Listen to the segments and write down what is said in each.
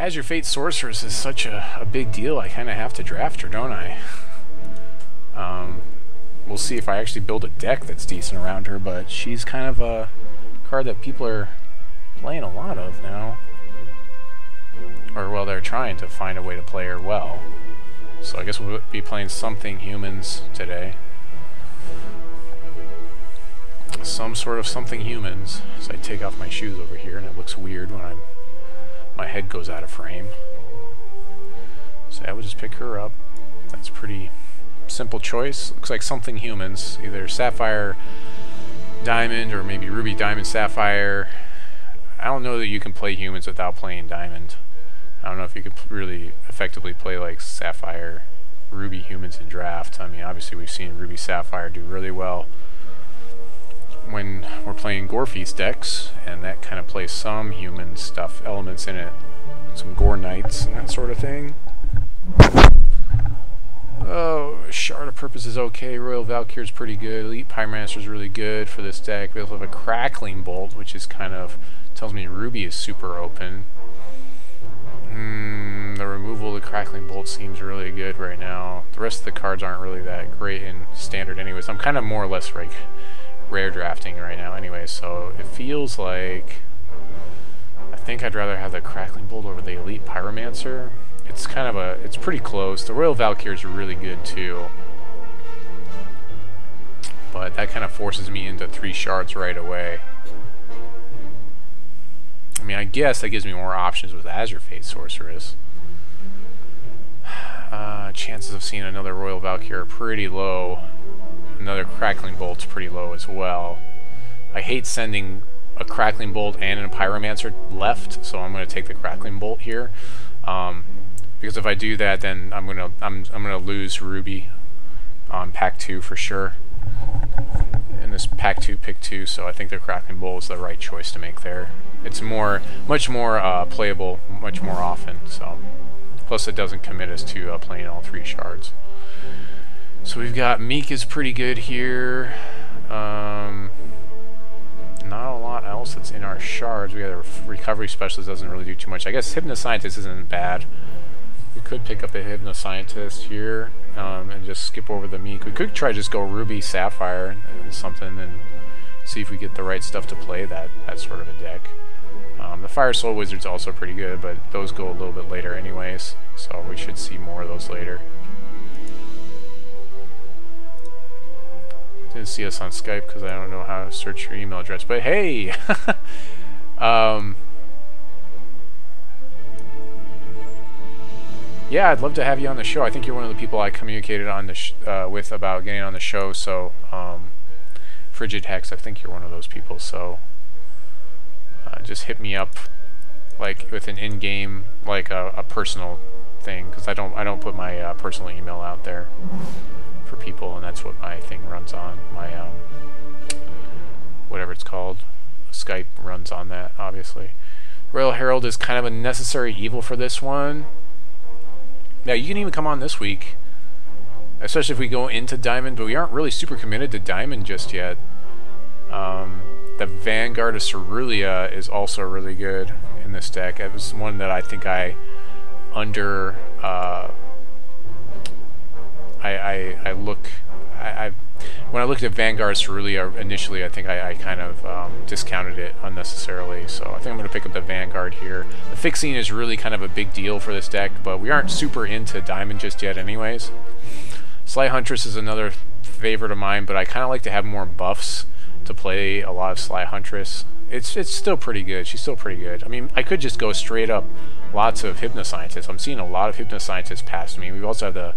Azure Fate Sorceress is such a big deal, I kind of have to draft her, don't I? We'll see if I actually build a deck that's decent around her, but she's kind of a card that people are playing a lot of now. Or, well, they're trying to find a way to play her well. So I guess we'll be playing Something Humans today. Some sort of Something Humans. So I take off my shoes over here, and it looks weird when my head goes out of frame. So I would just pick her up. That's pretty simple choice. Looks like Something Humans, either Sapphire Diamond or maybe Ruby Diamond Sapphire. I don't know that you can play Humans without playing Diamond. I don't know if you could really effectively play like Sapphire Ruby Humans in draft. I mean, obviously we've seen Ruby Sapphire do really well when we're playing Gorefeast decks, and that kind of plays some human stuff, elements in it, some Gore Knights and that sort of thing. Oh, Shard of Purpose is okay, Royal Valkyrie is pretty good, Elite Pyromancer is really good for this deck. We also have a Crackling Bolt, which is kind of, tells me Ruby is super open. The removal of the Crackling Bolt seems really good right now. The rest of the cards aren't really that great in Standard anyways. I'm kind of more or less like rare drafting right now anyway, so it feels like I think I'd rather have the Crackling Bolt over the Elite Pyromancer. It's kind of it's pretty close. The Royal Valkyries are really good too, but that kind of forces me into 3 shards right away. I mean, I guess that gives me more options with Azure Fate Sorceress. Chances of seeing another Royal Valkyrie are pretty low. Another Crackling Bolt's pretty low as well. I hate sending a Crackling Bolt and a Pyromancer left, so I'm going to take the Crackling Bolt here. Because if I do that, then I'm gonna lose Ruby on pack 2 for sure. In this pack 2 pick 2, so I think the Crackling Bolt is the right choice to make there. It's much more playable, much more often. So, plus it doesn't commit us to playing all 3 shards. So we've got Meek is pretty good here. Not a lot else that's in our shards. We got a Recovery Specialist, doesn't really do too much. I guess Hypnoscientist isn't bad. We could pick up a Hypnoscientist here and just skip over the Meek. We could try just go Ruby Sapphire and something and see if we get the right stuff to play that sort of a deck. The Fire Soul Wizard's also pretty good, but those go a little bit later anyways, so we should see more of those later. Didn't see us on Skype because I don't know how to search your email address, but hey! Yeah, I'd love to have you on the show. I think you're one of the people I communicated on the with about getting on the show, so Frigid Hex, I think you're one of those people, so just hit me up like with an in-game, like a personal thing, because I don't put my personal email out there for people, and that's what my thing runs on. My whatever it's called, Skype runs on that, obviously. Royal Herald is kind of a necessary evil for this one. Now you can even come on this week, especially if we go into Diamond, but we aren't really super committed to Diamond just yet. The Vanguard of Cerulia is also really good in this deck. It was one that I think I when I looked at Vanguard Cerulia initially, I think I kind of discounted it unnecessarily, so I think I'm going to pick up the Vanguard here. The Fixing is really kind of a big deal for this deck, but we aren't super into Diamond just yet anyways. Sly Huntress is another favorite of mine, but I kind of like to have more buffs to play a lot of Sly Huntress. It's still pretty good. She's still pretty good. I mean, I could just go straight up lots of Hypnoscientists. I'm seeing a lot of Hypnoscientists past me. We also have the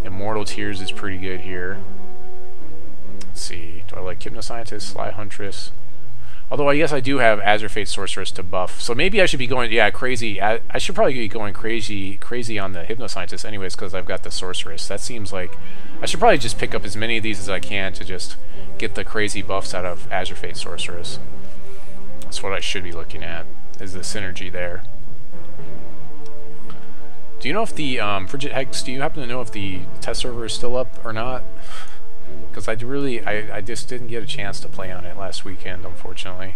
Immortal Tears is pretty good here. Let's see. Do I like Hypnoscientist, Sly Huntress? Although I guess I do have Azure Fate Sorceress to buff. So maybe I should be going, yeah, crazy. I should probably be going crazy on the Hypnoscientist anyways, because I've got the Sorceress. That seems like I should probably just pick up as many of these as I can to just get the crazy buffs out of Azure Fate Sorceress. That's what I should be looking at, is the synergy there. Do you know if the Frigid Hex, do you happen to know if the test server is still up or not? Because I just didn't get a chance to play on it last weekend, unfortunately.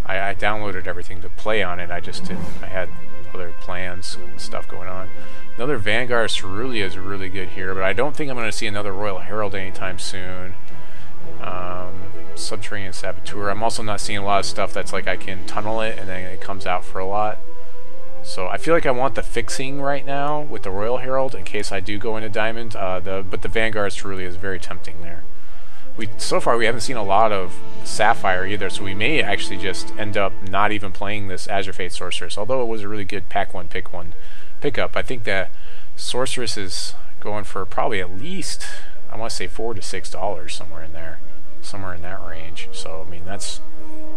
I downloaded everything to play on it, I just didn't. I other plans and stuff going on. Another Vanguard Cerulean is really good here, but I don't think I'm going to see another Royal Herald anytime soon. Subterranean Saboteur. I'm also not seeing a lot of stuff that's like I can tunnel it and then it comes out for a lot. So I feel like I want the fixing right now with the Royal Herald in case I do go into Diamond. But the Vanguard Cerulean is very tempting there. So far we haven't seen a lot of Sapphire either, so we may actually just end up not even playing this Azure Fate Sorceress. Although it was a really good pack one pickup. I think that Sorceress is going for probably at least, I want to say $4 to $6 somewhere in there. Somewhere in that range. So I mean that's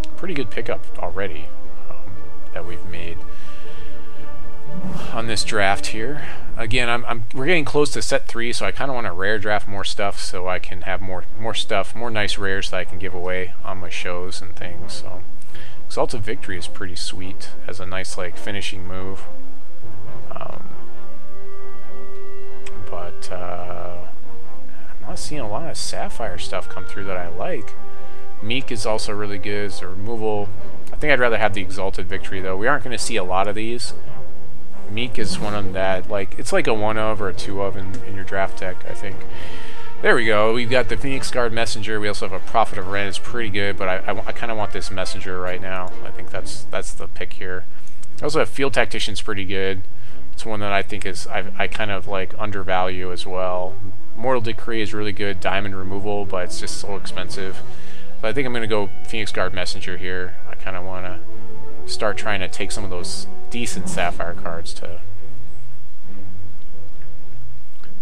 a pretty good pickup already that we've made on this draft here. Again, we're getting close to set 3, so I kind of want to rare draft more stuff so I can have more stuff, more nice rares that I can give away on my shows and things. So Exalted Victory is pretty sweet as a nice like finishing move. I'm not seeing a lot of Sapphire stuff come through that I like. Meek is also really good as a removal. I think I'd rather have the Exalted Victory though. We aren't going to see a lot of these. Meek is one of them that, like, it's like a 1 of or a 2 of in your draft deck, I think. There we go. We've got the Phoenix Guard Messenger. We also have a Prophet of Ren. It's pretty good, but I kind of want this Messenger right now. I think that's the pick here. I also have Field Tactician's pretty good. It's one that I think is I kind of like undervalue as well. Mortal Decree is really good. Diamond removal, but it's just so expensive. But I think I'm going to go Phoenix Guard Messenger here. I kind of want to start trying to take some of those decent Sapphire cards to...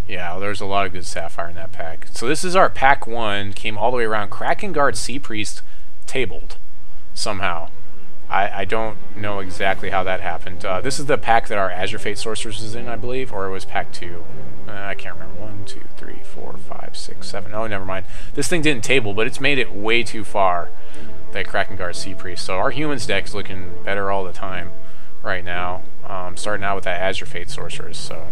Yeah, there's a lot of good Sapphire in that pack. So this is our pack 1. Came all the way around. Kraken Guard Sea Priest tabled somehow. I don't know exactly how that happened. This is the pack that our Azure Fate Sorceress was in, I believe, or it was pack 2. I can't remember. 1, 2, 3, 4, 5, 6, 7. Oh, never mind. This thing didn't table, but it's made it way too far. That Kraken Guard Sea Priest. So our humans deck is looking better all the time right now. Starting out with that Azure Fate Sorceress. So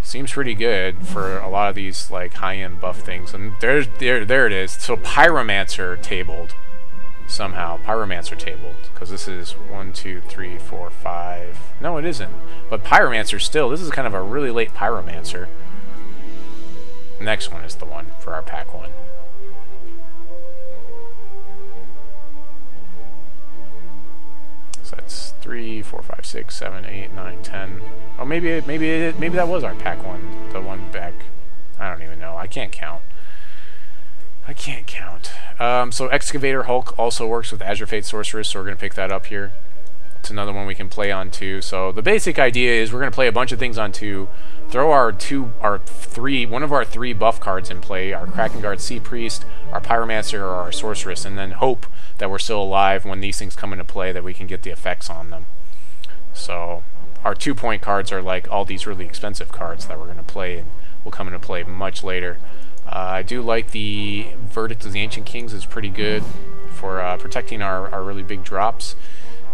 seems pretty good for a lot of these like high-end buff things. And there it is. So Pyromancer tabled. Somehow Pyromancer tabled, because this is 1, 2, 3, 4, 5. No, it isn't. But Pyromancer still. This is kind of a really late Pyromancer. Next one is the one for our pack 1. So that's 3, 4, 5, 6, 7, 8, 9, 10. Oh, maybe that was our pack 1. The one back. I don't even know. I can't count. So Excavator Hulk also works with Azure Fate Sorceress, so we're going to pick that up here. It's another one we can play on 2. So the basic idea is we're going to play a bunch of things on 2, throw one of our 3 buff cards in play, our Kraken Guard Sea Priest, our Pyromancer, or our Sorceress, and then hope that we're still alive when these things come into play, that we can get the effects on them. So our 2-point cards are like all these really expensive cards that we're going to play and will come into play much later. I do like the Verdict of the Ancient Kings. Is pretty good for protecting our really big drops.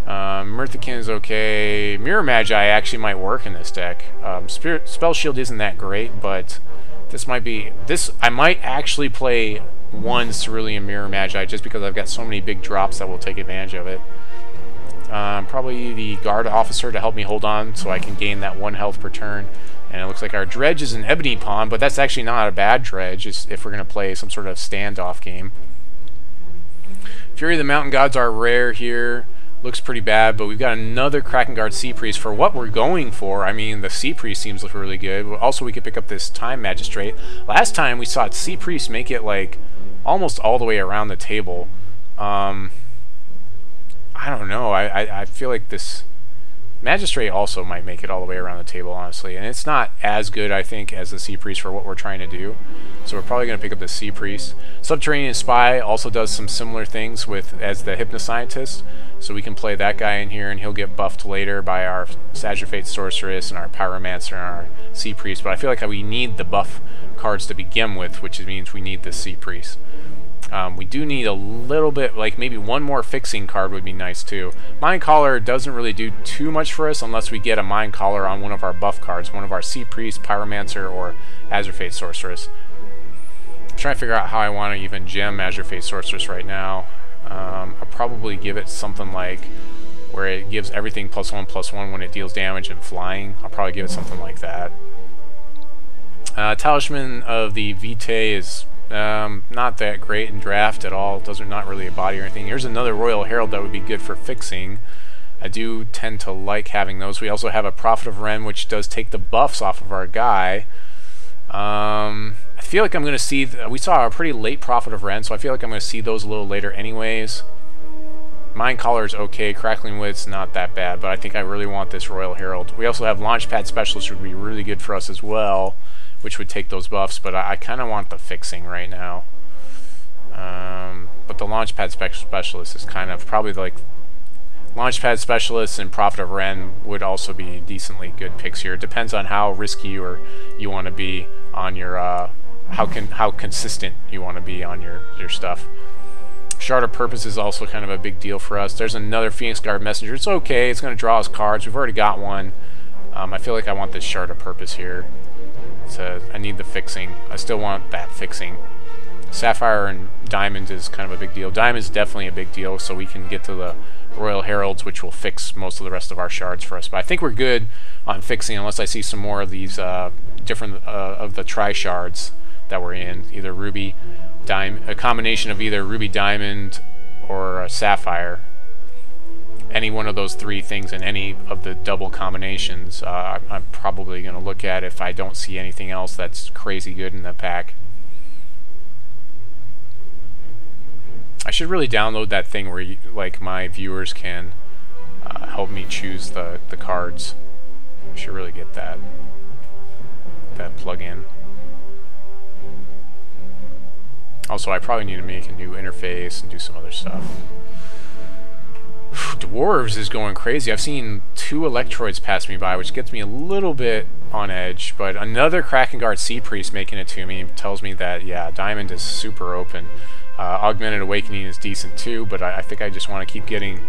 Mirthakin is okay. Mirror Magi actually might work in this deck. Spell Shield isn't that great, but this might be... I might actually play one Cerulean Mirror Magi just because I've got so many big drops that will take advantage of it. Probably the Guard Officer to help me hold on so I can gain that 1 health per turn. And it looks like our Dredge is an Ebony Pawn, but that's actually not a bad Dredge if we're going to play some sort of standoff game. Fury of the Mountain Gods are rare here. Looks pretty bad, but we've got another Kraken Guard Sea Priest for what we're going for. I mean, the Sea Priest seems like really good. Also, we could pick up this Time Magistrate. Last time we saw Sea Priest make it like almost all the way around the table. I don't know. I feel like this Magistrate also might make it all the way around the table, honestly. And it's not as good, I think, as the Sea Priest for what we're trying to do. So we're probably going to pick up the Sea Priest. Subterranean Spy also does some similar things as the Hypnoscientist. So we can play that guy in here, and he'll get buffed later by our Azure Fate Sorceress and our Pyromancer and our Sea Priest. But I feel like we need the buff cards to begin with, which means we need the Sea Priest. We do need a little bit, like maybe one more fixing card would be nice too. Mind Collar doesn't really do too much for us unless we get a Mind Collar on one of our buff cards, one of our Sea Priest, Pyromancer, or Azure Fate Sorceress. I'm trying to figure out how I want to even gem Azure Fate Sorceress right now. I'll probably give it something like where it gives everything +1/+1 when it deals damage and flying. I'll probably give it something like that. Talisman of the Vitae is not that great in draft at all. Not really a body or anything. Here's another Royal Herald that would be good for fixing. I do tend to like having those. We also have a Prophet of Ren, which does take the buffs off of our guy. I feel like I'm going to see... we saw a pretty late Prophet of Ren, so I feel like I'm going to see those a little later anyways. Mind Collar is okay. Crackling Wit's not that bad, but I think I really want this Royal Herald. We also have Launchpad Specialist, which would be really good for us as well, which would take those buffs, but I kind of want the fixing right now. But the Launchpad Specialist is kind of probably like... Launchpad Specialist and Prophet of Ren would also be decently good picks here. It depends on how risky you want to be on your... how consistent you want to be on your stuff. Shard of Purpose is also kind of a big deal for us. There's another Phoenix Guard Messenger. It's okay. It's going to draw us cards. We've already got one. I feel like I want this Shard of Purpose here. So I need the fixing. I still want that fixing. Sapphire and Diamond is kind of a big deal. Diamond is definitely a big deal, so we can get to the Royal Heralds, which will fix most of the rest of our shards for us. But I think we're good on fixing, unless I see some more of these different of the tri-shards that we're in. Either Ruby, Diamond, a combination of either Ruby, Diamond, or Sapphire. Any one of those three things in any of the double combinations, I'm probably going to look at if I don't see anything else that's crazy good in the pack. I should really download that thing where like my viewers can help me choose the cards. I should really get that plug-in. Also, I probably need to make a new interface and do some other stuff. Dwarves is going crazy. I've seen 2 Electroids pass me by, which gets me a little bit on edge, but another Krakengard Sea Priest making it to me tells me that, yeah, Diamond is super open. Augmented Awakening is decent too, but I think I just want to keep getting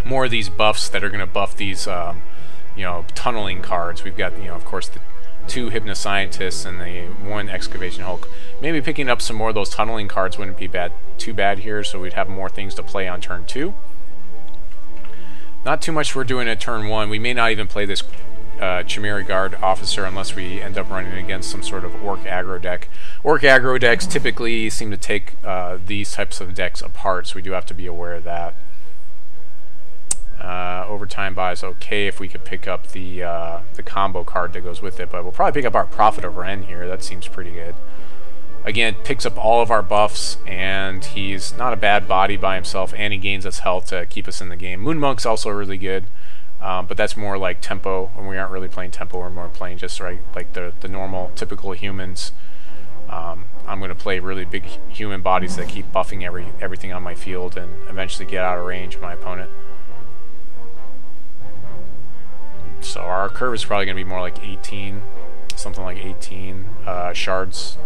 more of these buffs that are going to buff these, you know, tunneling cards. We've got, you know, of course, the 2 Hypnoscientists and the 1 Excavation Hulk. Maybe picking up some more of those tunneling cards wouldn't be too bad here, so we'd have more things to play on turn 2. Not too much we're doing at turn 1. We may not even play this Chimera Guard Officer unless we end up running against some sort of Orc aggro deck. Orc aggro decks typically seem to take these types of decks apart, so we do have to be aware of that. Overtime buy is okay if we could pick up the combo card that goes with it, but we'll probably pick up our Prophet of Ren here. That seems pretty good. Again, picks up all of our buffs, and he's not a bad body by himself, and he gains us health to keep us in the game. Moon Monk's also really good, but that's more like tempo, and we aren't really playing tempo, we're more playing just like the normal, typical humans. I'm going to play really big human bodies that keep buffing everything on my field and eventually get out of range of my opponent. So our curve is probably going to be more like 18, something like 18 shards.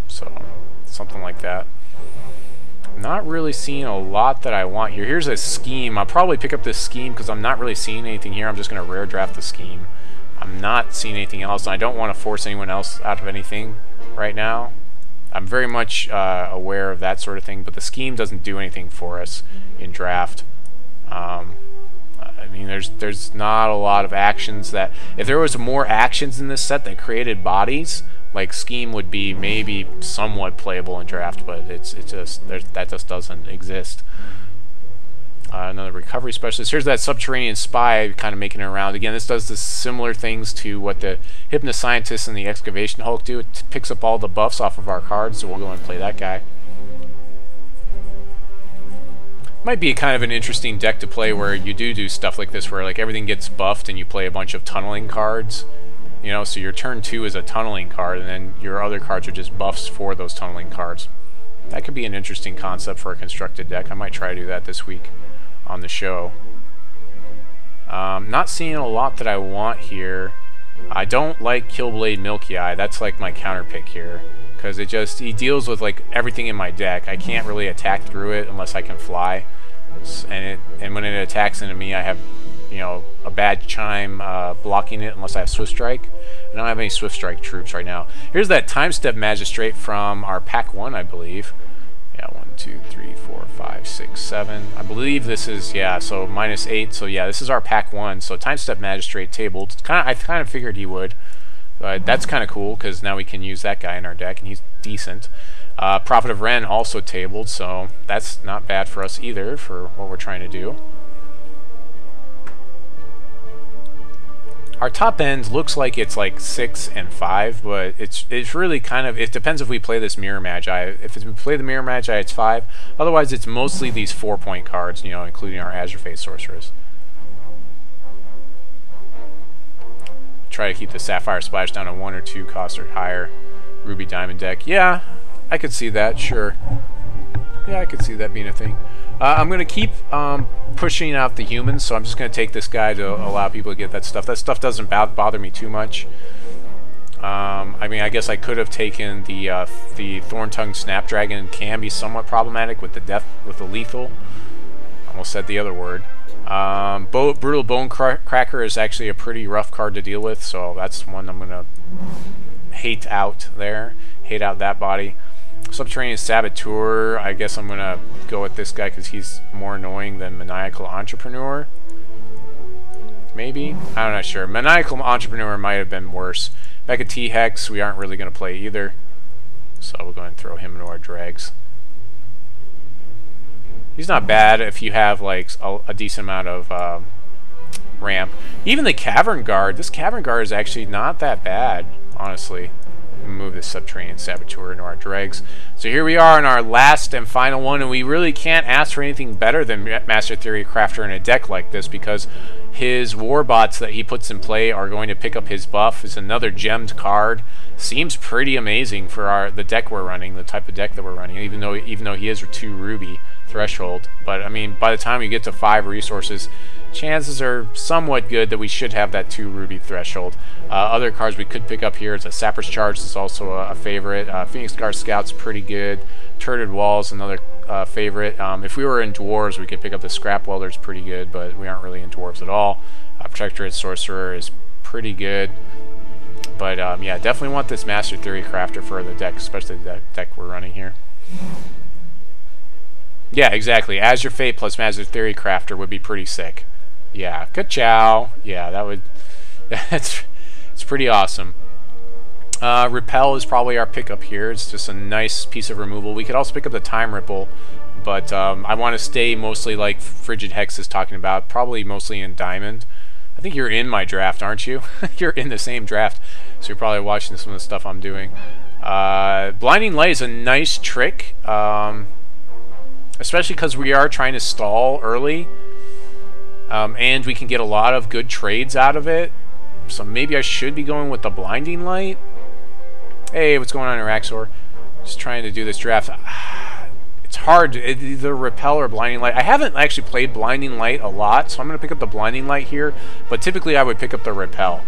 So, something like that. Not really seeing a lot that I want here. Here's a scheme. I'll probably pick up this scheme because I'm not really seeing anything here. I'm just going to rare draft the scheme. I'm not seeing anything else, and I don't want to force anyone else out of anything right now. I'm very much aware of that sort of thing, but the scheme doesn't do anything for us in draft. I mean, there's not a lot of actions that... If there was more actions in this set that created bodies... Like scheme would be maybe somewhat playable in draft, but that just doesn't exist. Another recovery specialist. Here's that Subterranean Spy kind of making it around. Again, this does the similar things to what the Hypnoscientist and the Excavation Hulk do. It picks up all the buffs off of our cards, so we'll go and play that guy. Might be kind of an interesting deck to play where you do stuff like this, where like everything gets buffed and you play a bunch of tunneling cards. You know, so your turn 2 is a tunneling card, and then your other cards are just buffs for those tunneling cards. That could be an interesting concept for a constructed deck. I might try to do that this week on the show. Not seeing a lot that I want here. I don't like Killblade Milky Eye. That's like my counter pick here, because he deals with like everything in my deck. I can't really attack through it unless I can fly, and when it attacks into me, I have, you know, a bad chime blocking it unless I have Swift Strike. I don't have any Swift Strike troops right now. Here's that Time Step Magistrate from our pack 1, I believe. Yeah, 1, 2, 3, 4, 5, 5, 6, 7. I believe this is, yeah, so -8. So yeah, this is our pack 1. So Time Step Magistrate tabled. I kind of figured he would. That's kind of cool because now we can use that guy in our deck, and he's decent. Prophet of Ren also tabled, so that's not bad for us either for what we're trying to do. Our top end looks like it's like 6 and 5, but it's really kind of, it depends if we play this Mirror Magi. If we play the Mirror Magi, it's 5. Otherwise, it's mostly these 4-point cards, you know, including our Azure Phase Sorceress. Try to keep the Sapphire Splash down to 1 or 2 cost or higher. Ruby Diamond deck. Yeah, I could see that, sure. Yeah, I could see that being a thing. I'm going to keep pushing out the humans, so I'm just going to take this guy to allow people to get that stuff. That stuff doesn't bother me too much. I mean, I guess I could have taken the Thorntongue Snapdragon. Can be somewhat problematic with the lethal. Almost said the other word. Brutal Bone Cracker is actually a pretty rough card to deal with, so that's one I'm going to hate out there. Hate out that body. Subterranean Saboteur, I guess I'm going to go with this guy because he's more annoying than Maniacal Entrepreneur. Maybe? I'm not sure. Maniacal Entrepreneur might have been worse. Mecha T-Hex, we aren't really going to play either. So we're going to throw him into our dregs. He's not bad if you have like a decent amount of ramp. Even the Cavern Guard, this Cavern Guard is actually not that bad, honestly. Move this Subterranean Saboteur into our dregs. So here we are in our last and final one, and we really can't ask for anything better than Master Theory Crafter in a deck like this, because his Warbots that he puts in play are going to pick up his buff. It's another gemmed card. Seems pretty amazing for the deck we're running, the type of deck that we're running, even though he is a 2 Ruby threshold. But I mean, by the time we get to 5 resources, chances are somewhat good that we should have that 2 Ruby threshold. Other cards we could pick up here is a Sapper's Charge. Is also a favorite. Phoenix Guard Scout's pretty good. Turreted Walls, another favorite. If we were in Dwarves, we could pick up the Scrap Welder's pretty good, but we aren't really in Dwarves at all. Protectorate Sorcerer is pretty good. But yeah, definitely want this Master Theory Crafter for the deck, especially the deck we're running here. Yeah, exactly. Azure Fate plus Master Theory Crafter would be pretty sick. Yeah, ka-chow. Yeah, that would... it's pretty awesome. Repel is probably our pickup here. It's just a nice piece of removal. We could also pick up the Time Ripple, but I want to stay mostly like Frigid Hex is talking about, probably mostly in Diamond. I think you're in my draft, aren't you? You're in the same draft, so you're probably watching some of the stuff I'm doing. Blinding Light is a nice trick, especially because we are trying to stall early, and we can get a lot of good trades out of it. So maybe I should be going with the Blinding Light. Hey, what's going on, Araxor? Just trying to do this draft. It's hard, either Repel or Blinding Light. I haven't actually played Blinding Light a lot, so I'm going to pick up the Blinding Light here, but typically I would pick up the Repel.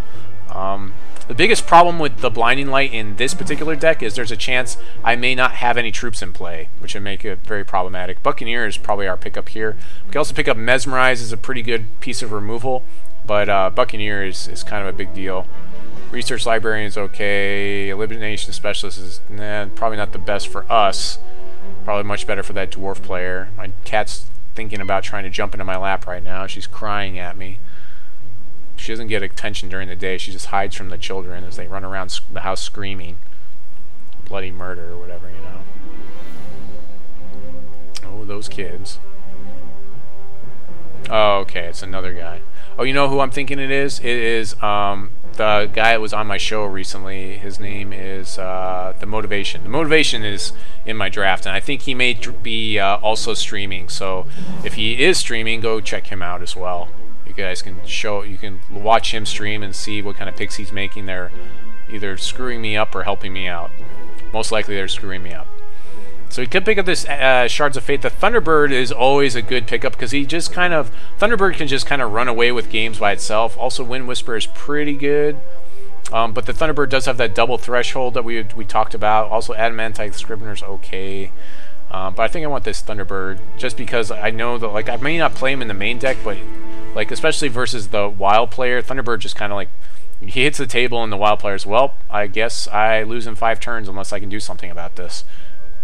The biggest problem with the Blinding Light in this particular deck is there's a chance I may not have any troops in play, which would make it very problematic. Buccaneer is probably our pickup here. We can also pick up Mesmerize is a pretty good piece of removal, but Buccaneer is kind of a big deal. Research Librarian is okay. Elimination Specialist is probably not the best for us. Probably much better for that Dwarf player. My cat's thinking about trying to jump into my lap right now. She's crying at me. She doesn't get attention during the day. She just hides from the children as they run around the house screaming. Bloody murder or whatever, you know. Oh, those kids. Oh, okay, it's another guy. Oh, you know who I'm thinking it is? It is the guy that was on my show recently. His name is The Motivation. The Motivation is in my draft, and I think he may be also streaming. So if he is streaming, go check him out as well. You guys can watch him stream and see what kind of picks he's making. They're either screwing me up or helping me out. Most likely they're screwing me up. So we could pick up this Shards of Fate. The Thunderbird is always a good pickup because he just kind of... Thunderbird can just kind of run away with games by itself. Also, Wind Whisper is pretty good. But the Thunderbird does have that double threshold that we talked about. Also, Adamantite Scrivener's okay. But I think I want this Thunderbird just because I know that, like, I may not play him in the main deck, but, like, especially versus the Wild player, Thunderbird just kind of, like, he hits the table and the Wild player's, well, I guess I lose in 5 turns unless I can do something about this.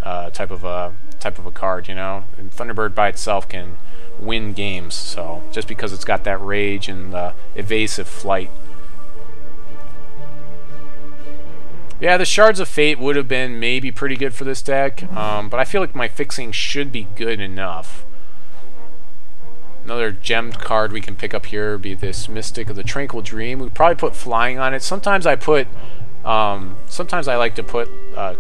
Type of type of a card, you know. And Thunderbird by itself can win games, so just because it's got that rage and evasive flight. Yeah, the Shards of Fate would have been maybe pretty good for this deck, but I feel like my fixing should be good enough. Another gemmed card we can pick up here would be this Mystic of the Tranquil Dream. We'd probably put flying on it. Sometimes I put, sometimes I like to put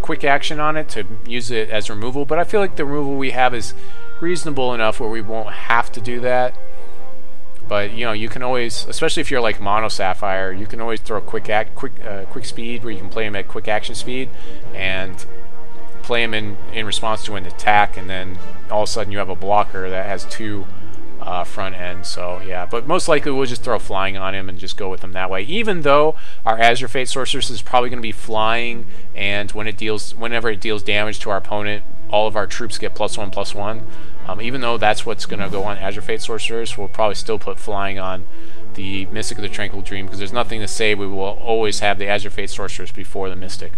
quick action on it to use it as removal, but I feel like the removal we have is reasonable enough where we won't have to do that. But you know, you can always, especially if you're like Mono Sapphire, you can always throw quick speed, where you can play him at quick action speed and play him in response to an attack, and then all of a sudden you have a blocker that has 2 front end. So yeah, but most likely we'll just throw flying on him and just go with him that way. Even though our Azure Fate Sorceress is probably going to be flying, and whenever it deals damage to our opponent, all of our troops get +1/+1. Even though that's what's going to go on Azure Fate Sorceress, we'll probably still put flying on the Mystic of the Tranquil Dream, because there's nothing to say we will always have the Azure Fate Sorceress before the Mystic.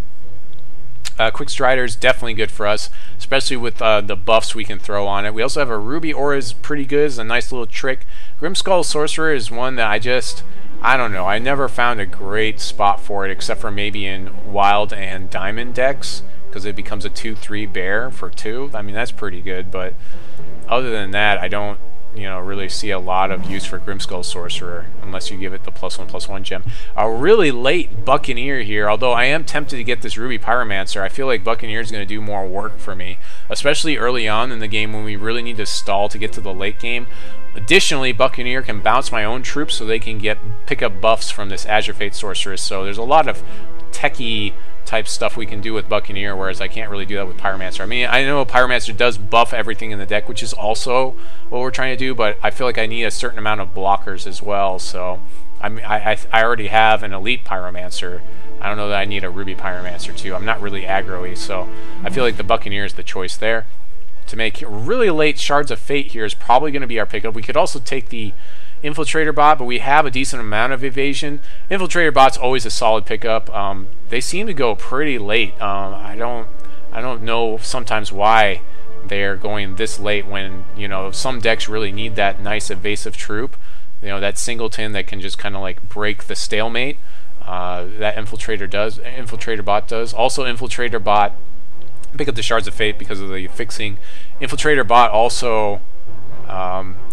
Quick Strider is definitely good for us, especially with the buffs we can throw on it. We also have a Ruby Aura is pretty good. It's a nice little trick. Grimskull Sorcerer is one that I don't know. I never found a great spot for it, except for maybe in Wild and Diamond decks, because it becomes a 2/3 bear for 2. I mean, that's pretty good, but other than that, I don't, you know, really see a lot of use for Grimskull Sorcerer unless you give it the +1/+1 gem. A really late Buccaneer here, although I am tempted to get this Ruby Pyromancer. I feel like Buccaneer is going to do more work for me, especially early on in the game when we really need to stall to get to the late game. Additionally, Buccaneer can bounce my own troops so they can pick up buffs from this Azure Fate Sorceress, so there's a lot of techie type stuff we can do with Buccaneer, whereas I can't really do that with Pyromancer. I mean, I know Pyromancer does buff everything in the deck, which is also what we're trying to do, but I feel like I need a certain amount of blockers as well, so I already have an Elite Pyromancer. I don't know that I need a Ruby Pyromancer too. I'm not really aggro-y, so I feel like the Buccaneer is the choice there. To make really late Shards of Fate here is probably going to be our pickup. We could also take the Infiltrator Bot, but we have a decent amount of evasion. Infiltrator Bot's always a solid pickup. They seem to go pretty late. I don't know sometimes why they're going this late when, you know, some decks really need that nice evasive troop. You know, that singleton that can just kind of like break the stalemate. That Infiltrator Bot does. Also, Infiltrator Bot, pick up the Shards of Fate because of the fixing. Infiltrator Bot also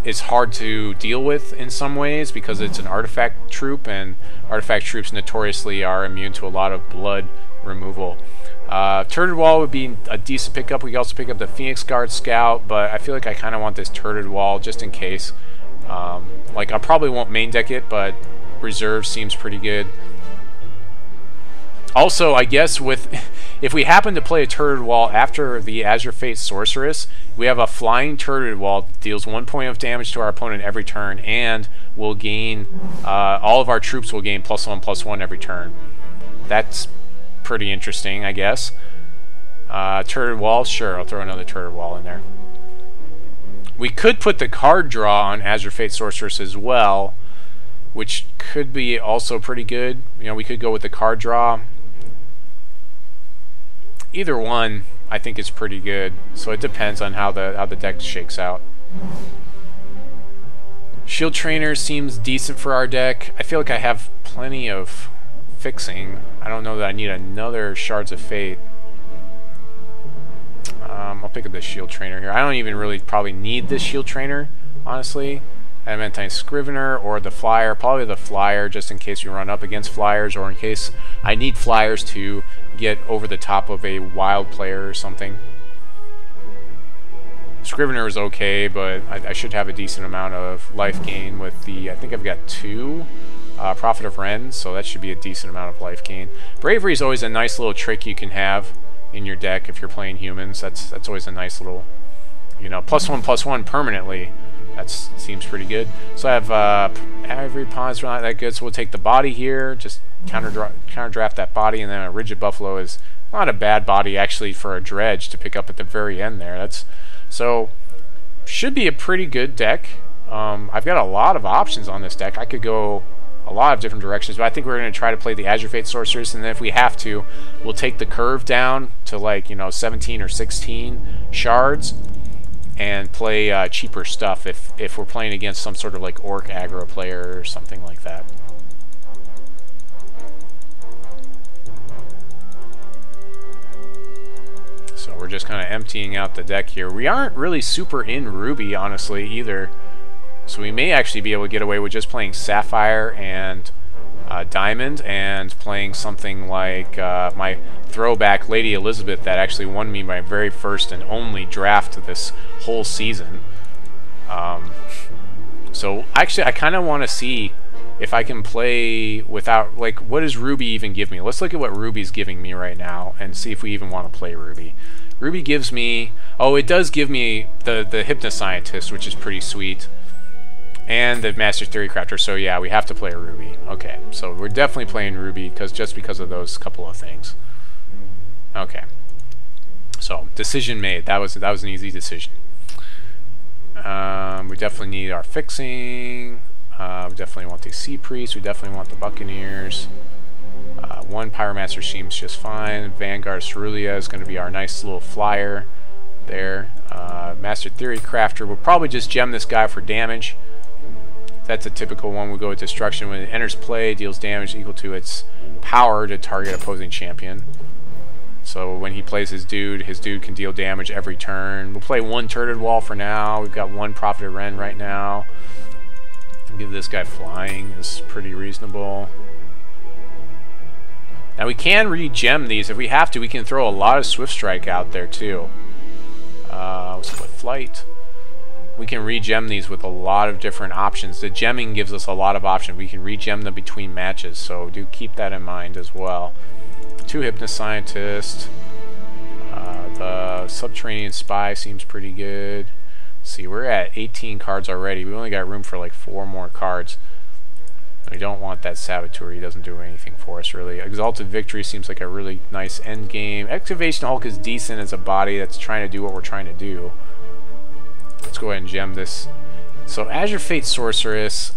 is hard to deal with in some ways because it's an artifact troop, and artifact troops notoriously are immune to a lot of blood removal. Turreted Wall would be a decent pickup. We could also pick up the Phoenix Guard Scout, but I feel like I kind of want this Turreted Wall just in case. Like, I probably won't main deck it, but Reserve seems pretty good. Also, I guess if we happen to play a Turreted Wall after the Azure Fate Sorceress, we have a flying Turreted Wall that deals 1 point of damage to our opponent every turn, and will gain, all of our troops will gain +1/+1 every turn. That's pretty interesting, I guess. Turreted Wall, sure, I'll throw another Turreted Wall in there. We could put the card draw on Azure Fate Sorceress as well, which could be also pretty good. You know, we could go with the card draw. Either one, I think, is pretty good. So it depends on how the deck shakes out. Shield Trainer seems decent for our deck. I feel like I have plenty of fixing. I don't know that I need another Shards of Fate. I'll pick up the Shield Trainer here. I don't even really probably need this Shield Trainer, honestly. Adamantine Scrivener or the Flyer. Probably the Flyer, just in case we run up against Flyers, or in case I need Flyers to get over the top of a wild player or something. Scrivener is okay, but I should have a decent amount of life gain with the... I think I've got 2 Prophet of Ren, so that should be a decent amount of life gain. Bravery is always a nice little trick you can have in your deck if you're playing humans. That's always a nice little, you know, +1/+1 permanently. That seems pretty good. So I have every pawn's not that good, so we'll take the body here, just counter draft that body, and then a Rigid Buffalo is not a bad body actually for a Dredge to pick up at the very end there. So should be a pretty good deck. I've got a lot of options on this deck. I could go a lot of different directions, but I think we're going to try to play the Azure Fate Sorceress, and then if we have to, we'll take the curve down to like, you know, 17 or 16 shards and play cheaper stuff if we're playing against some sort of like orc aggro player or something like that. So we're just kind of emptying out the deck here. We aren't really super in Ruby, honestly, either. So we may actually be able to get away with just playing Sapphire and Diamond and playing something like my throwback Lady Elizabeth that actually won me my very first and only draft this whole season. So actually I kind of want to see if I can play without, like, what does Ruby even give me? Let's look at what Ruby's giving me right now and see if we even want to play Ruby. Ruby gives me, oh, it does give me the Hypnoscientist, which is pretty sweet. And the Master Theory Crafter, so yeah, we have to play Ruby. Okay, so we're definitely playing Ruby just because of those couple of things. Okay. So, decision made. That was an easy decision. We definitely need our fixing. We definitely want the Sea Priest. We definitely want the Buccaneers. One Pyromancer seems just fine. Vanguard Cerulean is going to be our nice little flyer there. Master Theory Crafter. We'll probably just gem this guy for damage. That's a typical one. We'll go with Destruction. When it enters play, deals damage equal to its power to target opposing champion. So when he plays his dude can deal damage every turn. We'll play one Turreted Wall for now. We've got one Profited Wren right now. Give this guy flying is pretty reasonable. Now we can re-gem these. If we have to, we can throw a lot of Swift Strike out there too. Let's play Flight. We can re-gem these with a lot of different options. The gemming gives us a lot of options. We can re-gem them between matches, so do keep that in mind as well. 2 Hypnoscientists. The Subterranean Spy seems pretty good. Let's see, we're at 18 cards already. We only got room for like 4 more cards. We don't want that Saboteur. He doesn't do anything for us, really. Exalted Victory seems like a really nice end game. Excavation Hulk is decent as a body that's trying to do what we're trying to do. Let's go ahead and gem this. So Azure Fate Sorceress.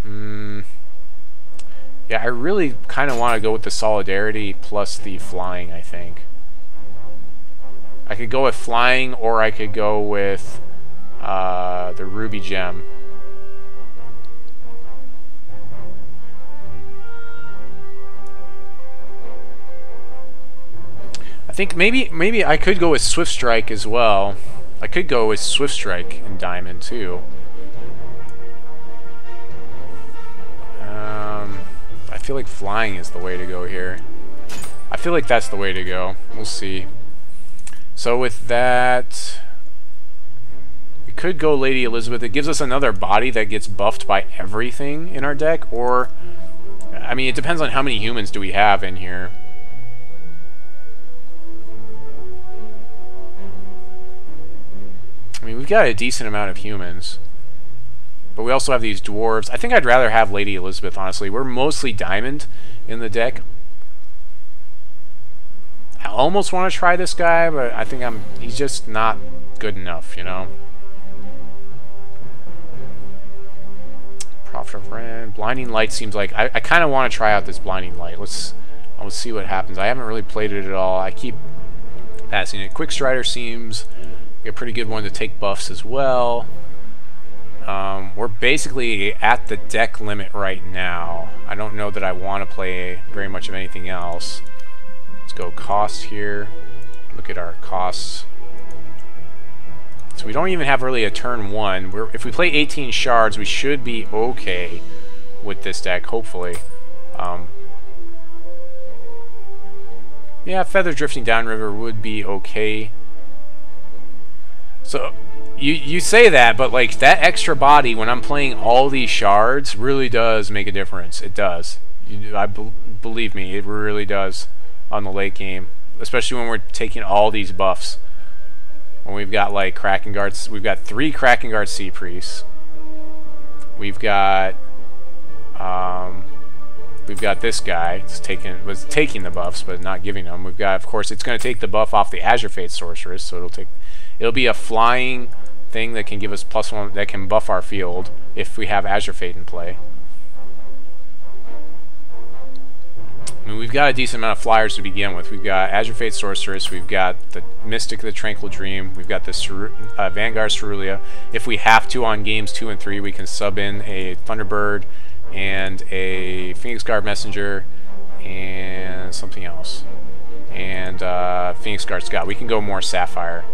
Yeah, I really kind of want to go with the Solidarity plus the Flying, I think. I could go with Flying, or I could go with the Ruby Gem. I think maybe I could go with Swift Strike as well. I could go with Swift Strike and Diamond too. I feel like Flying is the way to go here. I feel like that's the way to go. We'll see. So with that, we could go Lady Elizabeth. It gives us another body that gets buffed by everything in our deck, or I mean, it depends on how many humans do we have in here. I mean, we've got a decent amount of humans. But we also have these dwarves. I think I'd rather have Lady Elizabeth, honestly. We're mostly Diamond in the deck. I almost want to try this guy, but I think he's just not good enough, you know? Prophet of Wren. Blinding Light seems like... I kind of want to try out this Blinding Light. Let's see what happens. I haven't really played it at all. I keep passing it. Quick Strider seems... a pretty good one to take buffs as well. We're basically at the deck limit right now. I don't know that I want to play very much of anything else. Let's go cost here. Look at our costs. So we don't even have really a turn 1. If we play 18 shards, we should be okay with this deck, hopefully. Yeah, Feather Drifting Downriver would be okay. So, you say that, but like that extra body when I'm playing all these shards really does make a difference. It does. Believe me, it really does on the late game, especially when we're taking all these buffs. When we've got like Kraken Guards, we've got 3 Kraken Guard Sea Priests. We've got this guy was taking the buffs but not giving them. We've got, of course, it's going to take the buff off the Azure Fate Sorceress, so it'll be a flying thing that can give us +1, that can buff our field if we have Azure Fate in play. I mean, we've got a decent amount of flyers to begin with. We've got Azure Fate Sorceress, we've got the Mystic of the Tranquil Dream, we've got the Vanguard Cerulean. If we have to on games 2 and 3, we can sub in a Thunderbird and a Phoenix Guard Messenger and something else. And Phoenix Guard Scout. We can go more Sapphire.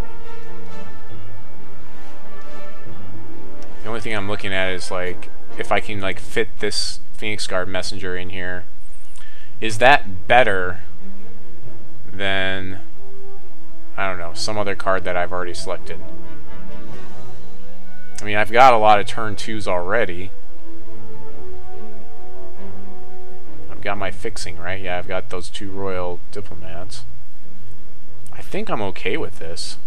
The only thing I'm looking at is like if I can like fit this Phoenix Guard Messenger in here. Is that better than, I don't know, some other card that I've already selected? I mean, I've got a lot of turn 2s already. I've got my fixing, right? Yeah, I've got those 2 Royal Diplomats. I think I'm okay with this.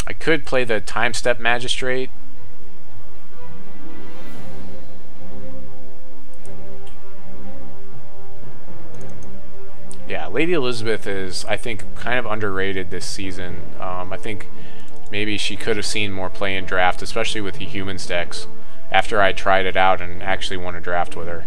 I could play the Time Step Magistrate. Yeah, Lady Elizabeth is, I think, kind of underrated this season. I think maybe she could have seen more play in draft, especially with the Humans decks, after I tried it out and actually won a draft with her.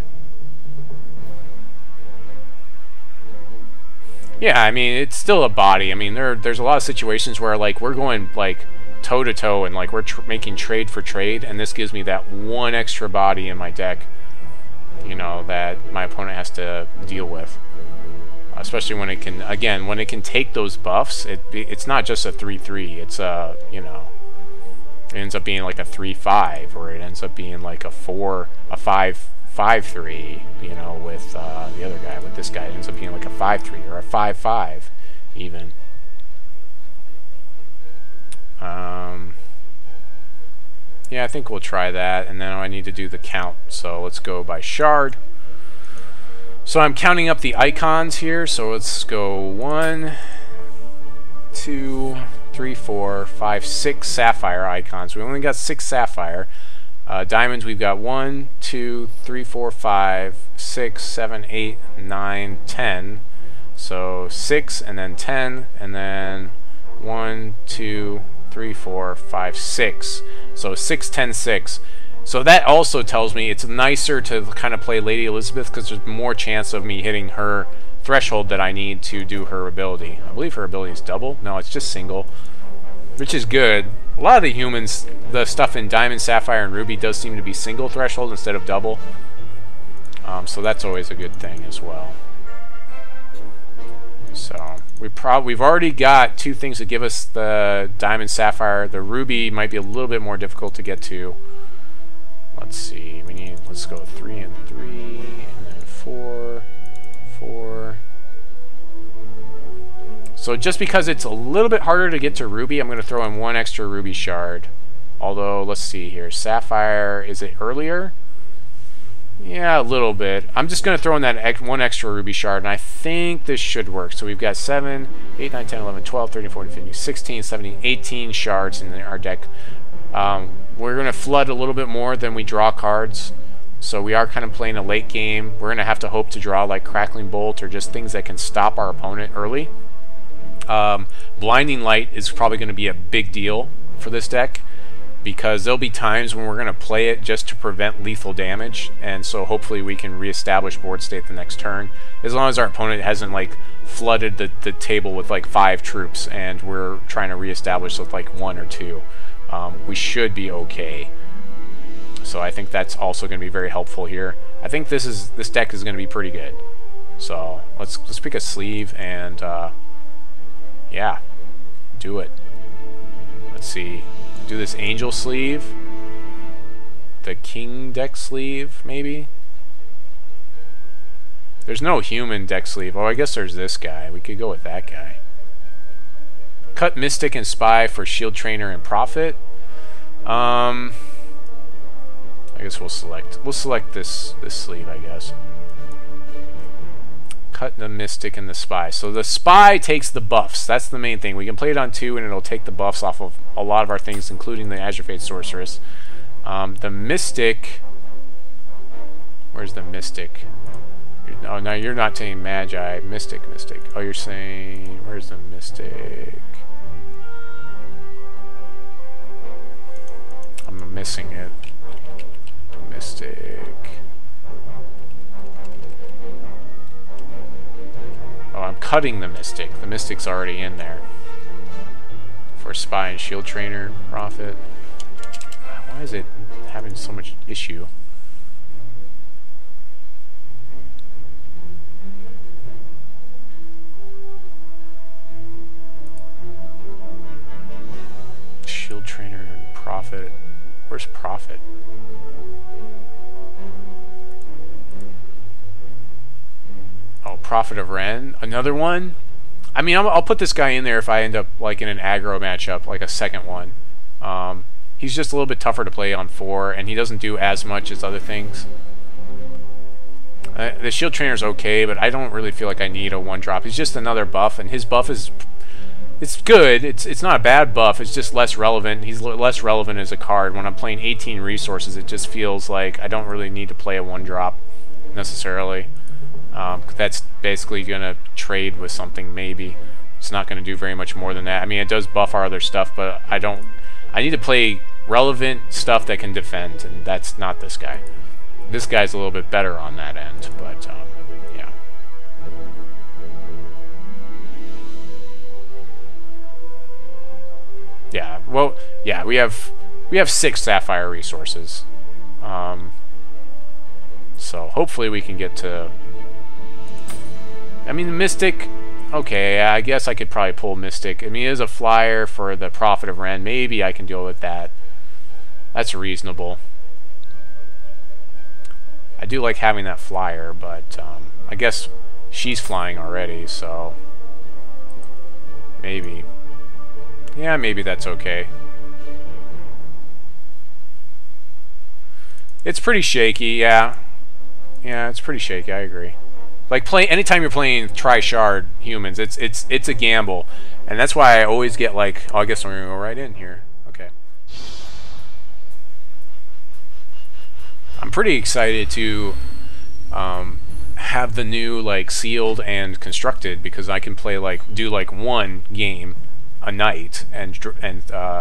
Yeah, I mean, it's still a body. I mean, there's a lot of situations where, like, we're going, like, toe-to-toe and, like, we're making trade for trade, and this gives me that one extra body in my deck, you know, that my opponent has to deal with. Especially when it can, again, when it can take those buffs, it's not just a 3/3. It's a, you know, it ends up being like a 3/5, or it ends up being like a 5/3. You know, with the other guy, with this guy, it ends up being like a 5/3 or a 5/5, even. Yeah, I think we'll try that, and then I need to do the count. So let's go by shard. So I'm counting up the icons here, so let's go 1, 2, 3, 4, 5, 6 Sapphire icons. We only got 6 Sapphire. Diamonds, we've got 1, 2, 3, 4, 5, 6, 7, 8, 9, 10. So 6, and then 10, and then 1, 2, 3, 4, 5, 6. So 6, 10, 6. So that also tells me it's nicer to kind of play Lady Elizabeth because there's more chance of me hitting her threshold that I need to do her ability. I believe her ability is double. No, it's just single, which is good. A lot of the Humans, the stuff in Diamond, Sapphire, and Ruby does seem to be single threshold instead of double. So that's always a good thing as well. So we've already got 2 things that give us the Diamond, Sapphire. The Ruby might be a little bit more difficult to get to. Let's see, let's go 3 and 3, and then 4, 4. So just because it's a little bit harder to get to Ruby, I'm going to throw in 1 extra Ruby shard. Although, let's see here, Sapphire, is it earlier? Yeah, a little bit. I'm just going to throw in that 1 extra Ruby shard, and I think this should work. So we've got 7, 8, 9, 10, 11, 12, 13, 14, 15, 16, 17, 18 shards in our deck. We're going to flood a little bit more than we draw cards, so we are kind of playing a late game. We're going to have to hope to draw like Crackling Bolt or just things that can stop our opponent early. Blinding Light is probably going to be a big deal for this deck because there'll be times when we're going to play it just to prevent lethal damage, and so hopefully we can reestablish board state the next turn, as long as our opponent hasn't like flooded the table with like 5 troops and we're trying to reestablish with like 1 or 2. We should be okay. So I think that's also going to be very helpful here. I think this deck is going to be pretty good. So let's pick a sleeve and yeah, do it. Let's see. Do this Angel sleeve. The King deck sleeve, maybe? There's no Human deck sleeve. Oh, I guess there's this guy. We could go with that guy. Cut Mystic and Spy for Shield Trainer and Prophet. I guess we'll select this sleeve, I guess. Cut the Mystic and the Spy. So the Spy takes the buffs. That's the main thing. We can play it on 2 and it'll take the buffs off of a lot of our things, including the Azure Fate Sorceress. The Mystic... Where's the Mystic? Oh, no, you're not saying Magi. Mystic. Oh, you're saying... Where's the Mystic? I'm missing it. Mystic. Oh, I'm cutting the Mystic. The Mystic's already in there. For Spy and Shield Trainer, Prophet. Why is it having so much issue? Shield Trainer and Prophet. Where's Prophet? Oh, Prophet of Ren. Another one? I mean, I'll put this guy in there if I end up like in an aggro matchup, like a second one. He's just a little bit tougher to play on 4, and he doesn't do as much as other things. The Shield Trainer's okay, but I don't really feel like I need a 1-drop. He's just another buff, and his buff is... It's good. It's not a bad buff. It's just less relevant. He's less relevant as a card. When I'm playing 18 resources, it just feels like I don't really need to play a 1-drop necessarily. That's basically going to trade with something, maybe. It's not going to do very much more than that. I mean, it does buff our other stuff, but I need to play relevant stuff that can defend, and that's not this guy. This guy's a little bit better on that end, but, yeah. Yeah, well, yeah, we have 6 Sapphire resources. So hopefully we can get to... I mean, the Mystic... Okay, I guess I could probably pull Mystic. I mean, it is a flyer for the Prophet of Ren. Maybe I can deal with that. That's reasonable. I do like having that flyer, but I guess she's flying already, so... Maybe. Yeah, maybe that's okay. It's pretty shaky, yeah. Yeah, it's pretty shaky, I agree. Like anytime you're playing Tri-Shard humans, it's a gamble, and that's why I always get like, oh, I guess I'm gonna go right in here. Okay. I'm pretty excited to have the new like sealed and constructed, because I can play like do like 1 game a night and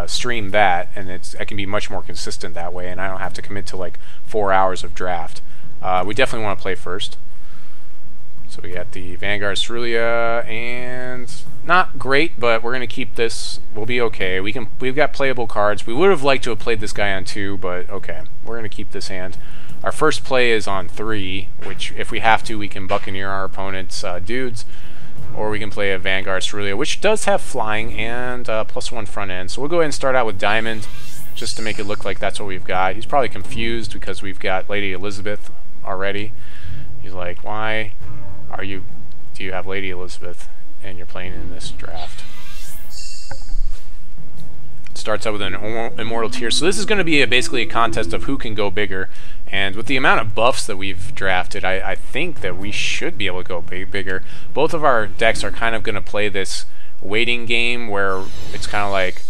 stream that, and I can be much more consistent that way, and I don't have to commit to like 4 hours of draft. We definitely want to play first. So we got the Vanguard Cerulia, and not great, but we're gonna keep this. We'll be okay. We've got playable cards. We would have liked to have played this guy on 2, but okay, we're gonna keep this hand. Our first play is on 3, which if we have to, we can Buccaneer our opponent's dudes, or we can play a Vanguard Cerulia, which does have flying and +1 front end. So we'll go ahead and start out with Diamond, just to make it look like that's what we've got. He's probably confused because we've got Lady Elizabeth already. He's like, why do you have Lady Elizabeth and you're playing in this draft? It starts out with an Immortal Tear. So this is going to be basically a contest of who can go bigger, and with the amount of buffs that we've drafted, I think that we should be able to go bigger. Both of our decks are kind of going to play this waiting game where it's kind of like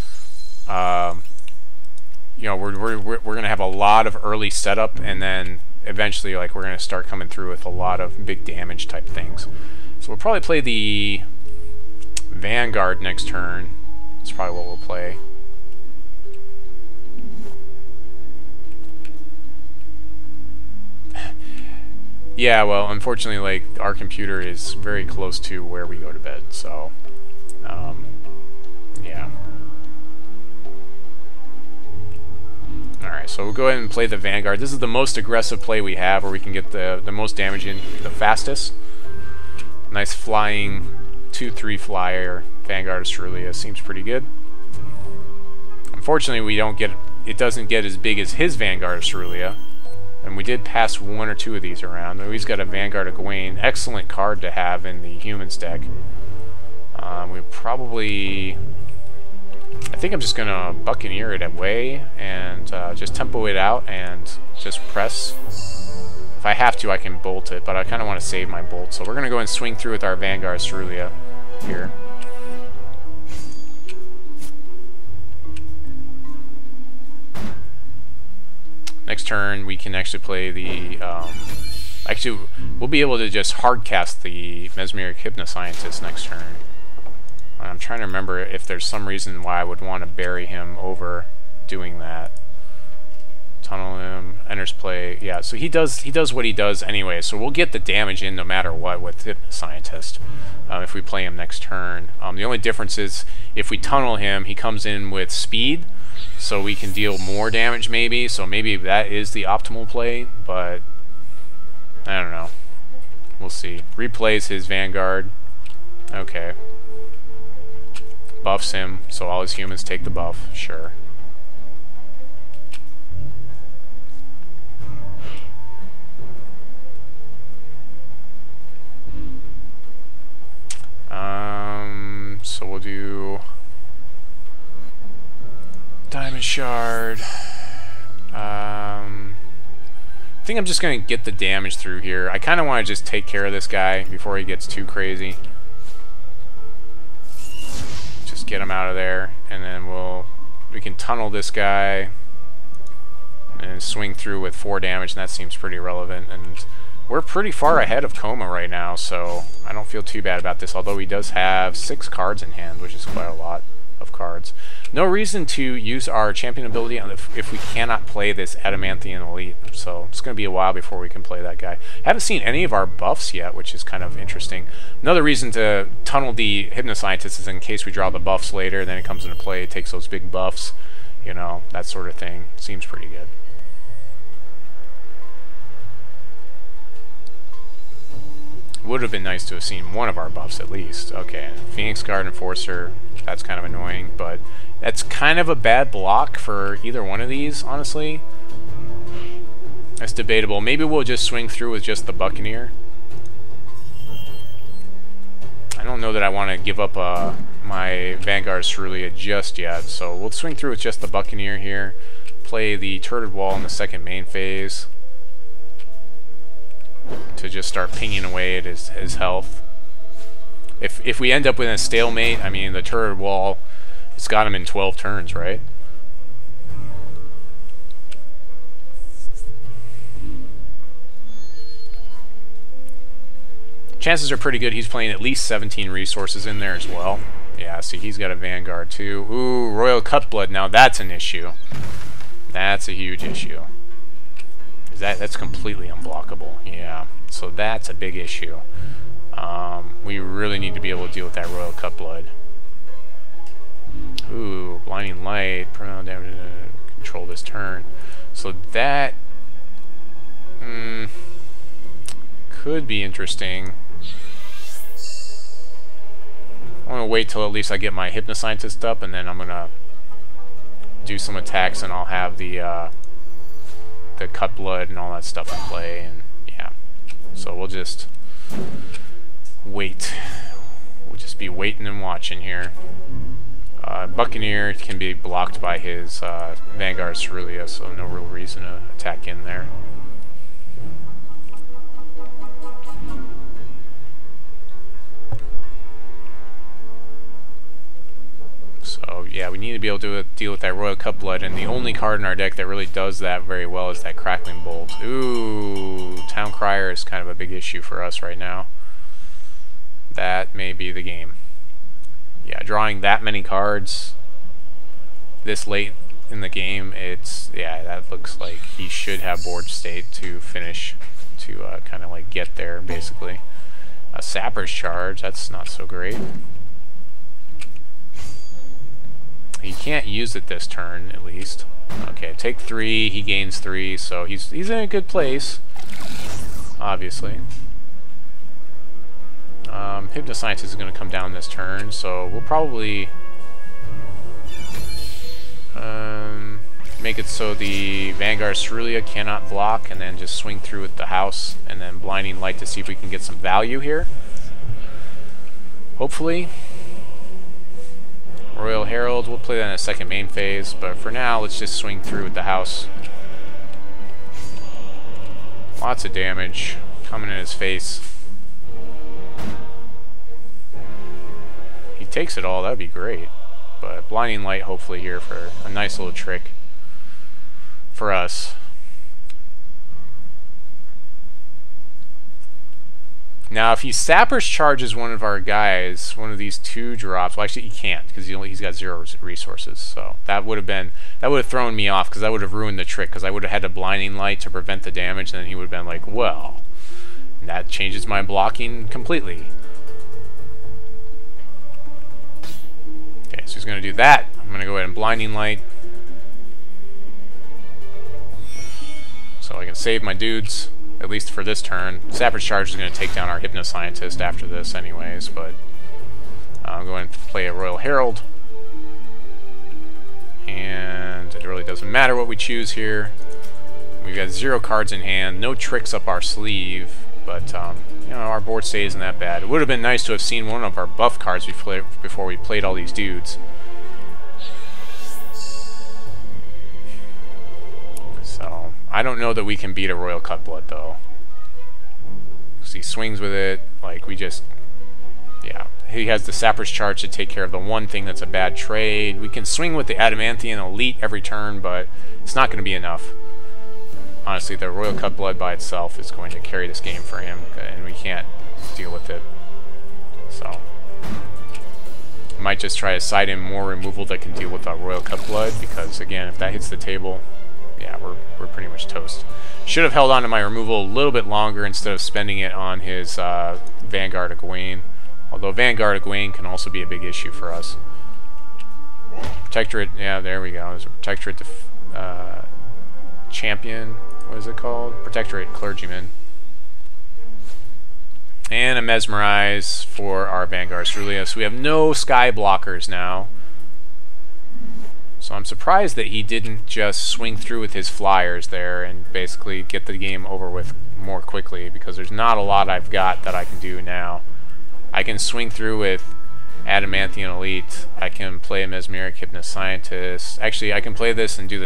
you know, we're going to have a lot of early setup, and then eventually, like, we're going to start coming through with a lot of big damage type things. So we'll probably play the Vanguard next turn. That's probably what we'll play. Yeah, well, unfortunately, like, our computer is very close to where we go to bed, so, yeah. Alright, so we'll go ahead and play the Vanguard. This is the most aggressive play we have, where we can get the most damage in the fastest. Nice flying 2/3 flyer Vanguard of Cerulia. Seems pretty good. Unfortunately, we don't get it doesn't get as big as his Vanguard of Cerulia. And we did pass 1 or 2 of these around. He's got a Vanguard of Gawain. Excellent card to have in the humans deck. We probably... I think I'm just going to Buccaneer it away and just tempo it out and just press. If I have to, I can bolt it, but I kind of want to save my bolt. So we're going to go and swing through with our Vanguard Cerulia here. Next turn, we can actually play the... actually, we'll be able to just hardcast the Mesmeric Hypnoscientist next turn. I'm trying to remember if there's some reason why I would want to bury him over doing that. Tunnel him. Enters play. Yeah, so he does what he does anyway. So we'll get the damage in no matter what with Hypnoscientist if we play him next turn. The only difference is if we tunnel him, he comes in with speed, so we can deal more damage maybe. So maybe that is the optimal play, but I don't know. We'll see. Replays his Vanguard. Okay. Buffs him, so all his humans take the buff. Sure. So we'll do Diamond Shard. I think I'm just going to get the damage through here. I kind of want to just take care of this guy before he gets too crazy. Just get him out of there, and then we can tunnel this guy and swing through with 4 damage, and that seems pretty relevant. And we're pretty far ahead of Coma right now, so I don't feel too bad about this, although he does have 6 cards in hand, which is quite a lot of cards. No reason to use our champion ability if we cannot play this Adamanthian Elite, so it's going to be a while before we can play that guy. Haven't seen any of our buffs yet, which is kind of interesting. Another reason to tunnel the Hypnoscientist is in case we draw the buffs later, then it comes into play, it takes those big buffs, you know, that sort of thing. Seems pretty good. Would have been nice to have seen one of our buffs at least. Okay, Phoenix Guard Enforcer, that's kind of annoying, but that's kind of a bad block for either one of these, honestly. That's debatable. Maybe we'll just swing through with just the Buccaneer. I don't know that I want to give up my Vanguard Cerulean just yet, so we'll swing through with just the Buccaneer here. Play the Turreted Wall in the second main phase to just start pinging away at his health. If we end up with a stalemate, I mean, the Turret Wall, it's got him in 12 turns, right? Chances are pretty good he's playing at least 17 resources in there as well. Yeah, see, he's got a Vanguard too. Ooh, Royal Cutblood, now that's an issue. That's a huge issue. That's completely unblockable. Yeah, so that's a big issue. We really need to be able to deal with that Royal Cutblood. Ooh, Blinding Light, permanent damage to control this turn. So that could be interesting. I'm gonna wait till at least I get my Hypnoscientist up, and then I'm gonna do some attacks, and I'll have the Cutblood and all that stuff in play, and yeah. So we'll just wait. We'll just be waiting and watching here. Buccaneer can be blocked by his Vanguard Cerulean, so no real reason to attack in there. So yeah, we need to be able to deal with that Royal Cutblood, and the only card in our deck that really does that very well is that Crackling Bolt. Ooh, Town Crier is kind of a big issue for us right now. That may be the game. Yeah, drawing that many cards this late in the game, yeah, that looks like he should have board state to finish, to kind of like get there, basically. A Sapper's Charge, that's not so great. He can't use it this turn, at least. Okay, take 3, he gains 3, so he's in a good place, obviously. Hypnoscientist is going to come down this turn, so we'll probably make it so the Vanguard Cerulean cannot block, and then just swing through with the house, and then Blinding Light to see if we can get some value here. Hopefully. Royal Herald, we'll play that in a second main phase, but for now, let's just swing through with the house. Lots of damage coming in his face. He takes it all, that'd be great. But Blinding Light hopefully here for a nice little trick for us. Now, if he Sappers charges one of our guys, one of these 2 drops, well, actually he can't because he's got 0 resources. So that would have thrown me off because that would have ruined the trick because I would have had a blinding light to prevent the damage, and then he would have been like, well, that changes my blocking completely. Okay, so he's going to do that. I'm going to go ahead and blinding light, so I can save my dudes. At least for this turn. Sappers Charge is going to take down our Hypnoscientist after this anyways, but I'm going to play a Royal Herald. And it really doesn't matter what we choose here. We've got 0 cards in hand, no tricks up our sleeve, but you know, our board state isn't that bad. It would have been nice to have seen one of our buff cards before we played all these dudes. So, I don't know that we can beat a Royal Cutblood, though. Because he swings with it, like, we just... Yeah. He has the Sappers Charge to take care of the one thing that's a bad trade. We can swing with the Adamanthian Elite every turn, but it's not going to be enough. Honestly, the Royal Cutblood by itself is going to carry this game for him, and we can't deal with it. So... might just try to side in more removal that can deal with our Royal Cutblood, because, again, if that hits the table... yeah, we're pretty much toast. Should have held on to my removal a little bit longer instead of spending it on his Vanguard Egwene. Although Vanguard Egwene can also be a big issue for us. Protectorate, yeah, there we go. There's a Protectorate Champion. What is it called? Protectorate Clergyman. And a Mesmerize for our Vanguard Cerulean. So we have no sky blockers now. So I'm surprised that he didn't just swing through with his flyers there and basically get the game over with more quickly, because there's not a lot I've got that I can do now. I can swing through with Adamanthian Elite. I can play a Mesmeric Hypnoscientist. Actually, I can play this and do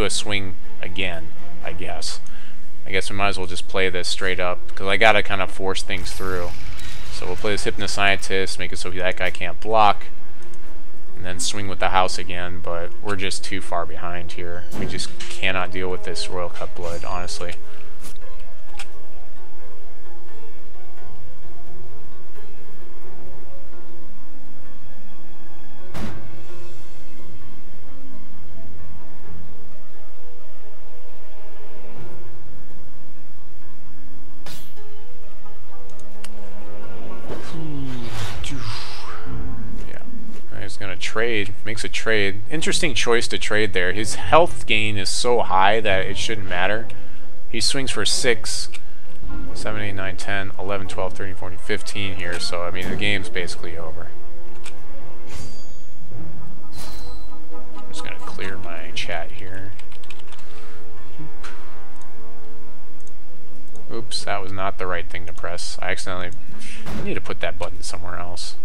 a swing again, I guess. I guess we might as well just play this straight up, because I gotta kind of force things through. So we'll play this Hypnoscientist, make it so that guy can't block, and then swing with the house again, but we're just too far behind here. We just cannot deal with this Royal Cutblood, honestly. Gonna trade, makes a trade. Interesting choice to trade there. His health gain is so high that it shouldn't matter. He swings for 6, 7, 8, 9, 10, 11, 12, 13, 14, 15 here, so I mean the game's basically over. I'm just gonna clear my chat here. Oops, that was not the right thing to press. I need to put that button somewhere else.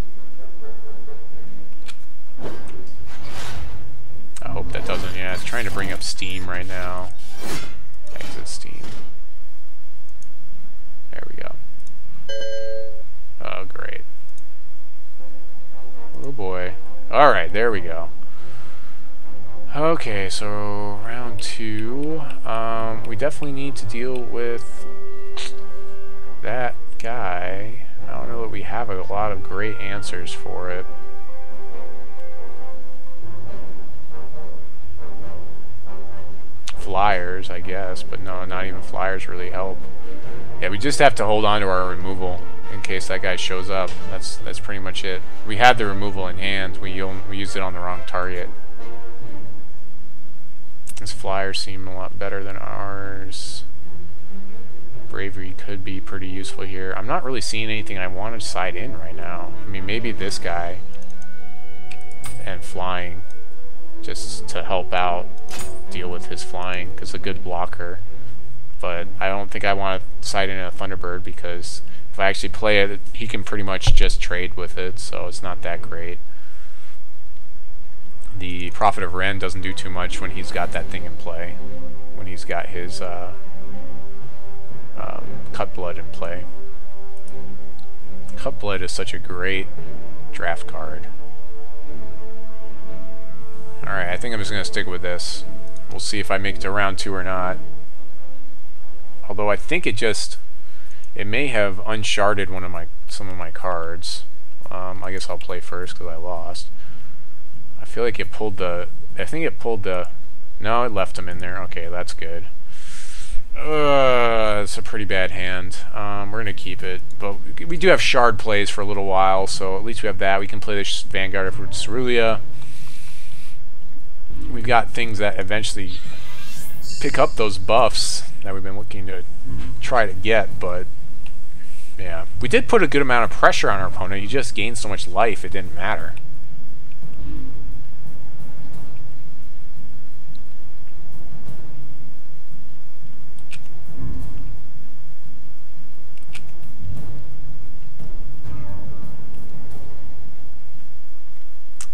I hope that doesn't, yeah, it's trying to bring up Steam right now. Exit Steam. There we go. Oh, great. Oh boy. Alright, there we go. Okay, so round 2. We definitely need to deal with that guy. I don't know that we have a lot of great answers for it. Flyers, I guess, but no, not even flyers really help. Yeah, we just have to hold on to our removal in case that guy shows up. That's pretty much it. We had the removal in hand. We used it on the wrong target. His flyers seem a lot better than ours. Bravery could be pretty useful here. I'm not really seeing anything I want to side in right now. I mean, maybe this guy and flying, just to help out, deal with his flying, because a good blocker. But I don't think I want to side in a Thunderbird, because if I actually play it, he can pretty much just trade with it, so it's not that great. The Prophet of Ren doesn't do too much when he's got that thing in play, when he's got his Cutblood in play. Cutblood is such a great draft card. Alright, I think I'm just going to stick with this. We'll see if I make it to round 2 or not. Although I think it It may have uncharted some of my cards. I guess I'll play first because I lost. I feel like it pulled the... I think it pulled the... No, it left them in there. Okay, that's good. It's a pretty bad hand. We're going to keep it. But we do have shard plays for a little while, so at least we have that. We can play this Vanguard of Cerulia. We've got things that eventually pick up those buffs that we've been looking to try to get, but yeah. We did put a good amount of pressure on our opponent. He just gained so much life, it didn't matter.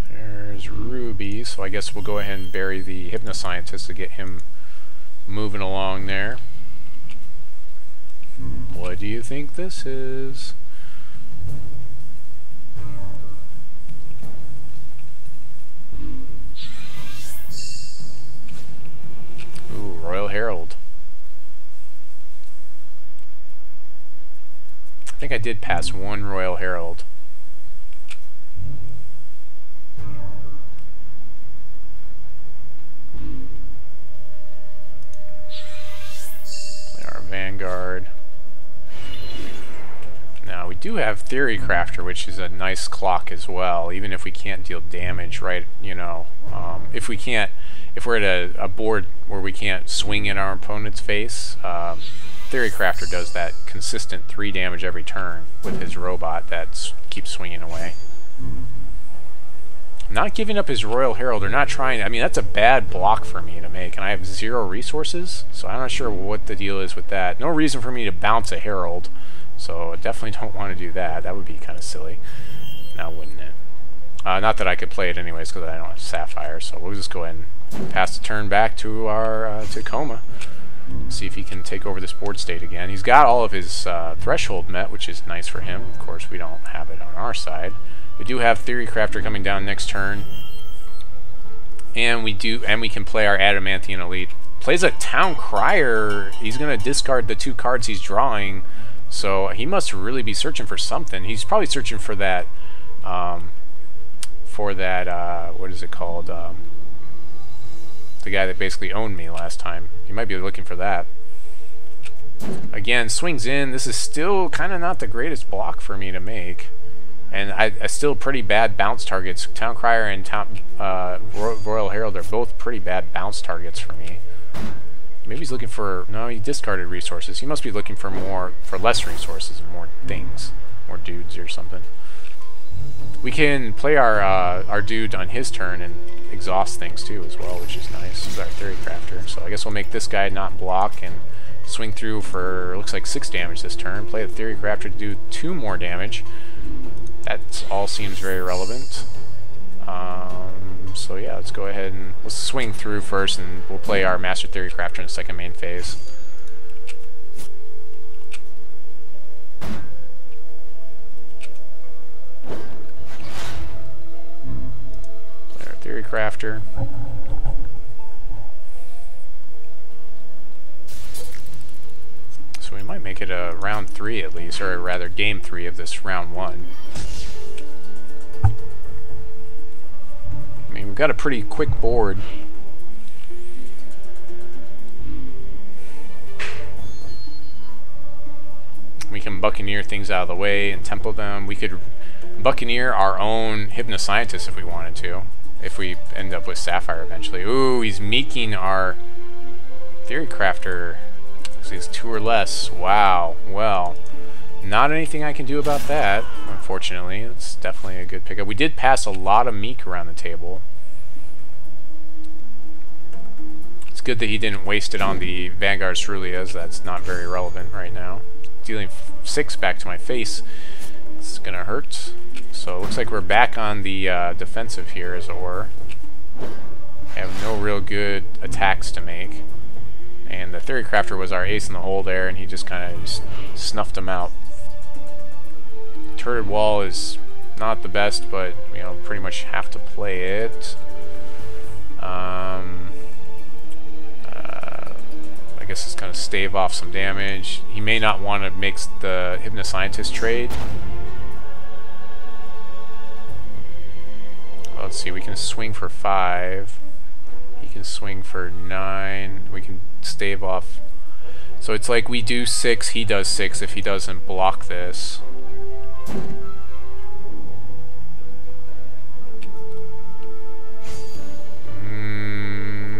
There's Ruby, so I guess we'll go ahead and bury the Hypnoscientist to get him moving along there. What do you think this is? Ooh, Royal Herald. I think I did pass one Royal Herald. Play our Vanguard. Now we do have Theory Crafter, which is a nice clock as well, even if we can't deal damage, right? You know, if we're at a board where we can't swing in our opponent's face, Theory Crafter does that consistent 3 damage every turn with his robot that keeps swinging away. Not giving up his Royal Herald, or not trying. I mean, that's a bad block for me to make, and I have 0 resources, so I'm not sure what the deal is with that. No reason for me to bounce a Herald. So I definitely don't want to do that. That would be kind of silly. Now, wouldn't it? Not that I could play it anyways because I don't have Sapphire. So we'll just go ahead and pass the turn back to our Tacoma. See if he can take over this board state again. He's got all of his threshold met, which is nice for him. Of course, we don't have it on our side. We do have Theory Crafter coming down next turn, and we can play our Adamanthian Elite. Plays a Town Crier. He's going to discard the 2 cards he's drawing. So he must really be searching for something. He's probably searching for that, what is it called? The guy that basically owned me last time. He might be looking for that. Again, swings in. This is still kind of not the greatest block for me to make. And I still pretty bad bounce targets. Town Crier and Royal Herald are both pretty bad bounce targets for me. Maybe he's looking for... No, he discarded resources. He must be looking for less resources and more things. More dudes or something. We can play our dude on his turn and exhaust things too as well, which is nice. This is our Theory Crafter. So I guess we'll make this guy not block and swing through for, looks like 6 damage this turn. Play the Theory Crafter to do 2 more damage. That all seems very relevant. So yeah, let's go ahead and let's swing through first, and we'll play our Master Theory Crafter in the second main phase. Play our Theory Crafter. So we might make it a round 3 at least, or rather game 3 of this round 1. I mean, we've got a pretty quick board. We can Buccaneer things out of the way and tempo them. We could Buccaneer our own Hypnoscientist if we wanted to, if we end up with Sapphire eventually. Ooh, he's meeking our Theory Crafter. So he's 2 or less. Wow. Well, not anything I can do about that, unfortunately. It's definitely a good pickup. We did pass a lot of meek around the table. It's good that he didn't waste it on the Vanguard Ceruleas. That's not very relevant right now. Dealing 6 back to my face. It's gonna hurt. So it looks like we're back on the defensive here, as it were. Have no real good attacks to make. And the Theory Crafter was our ace in the hole there, and he just kind of snuffed him out. Turret Wall is not the best, but you know, pretty much have to play it. I guess it's going to stave off some damage. He may not want to make the Hypnoscientist trade. Well, let's see, we can swing for 5. He can swing for 9. We can stave off. So it's like we do 6, he does 6 if he doesn't block this.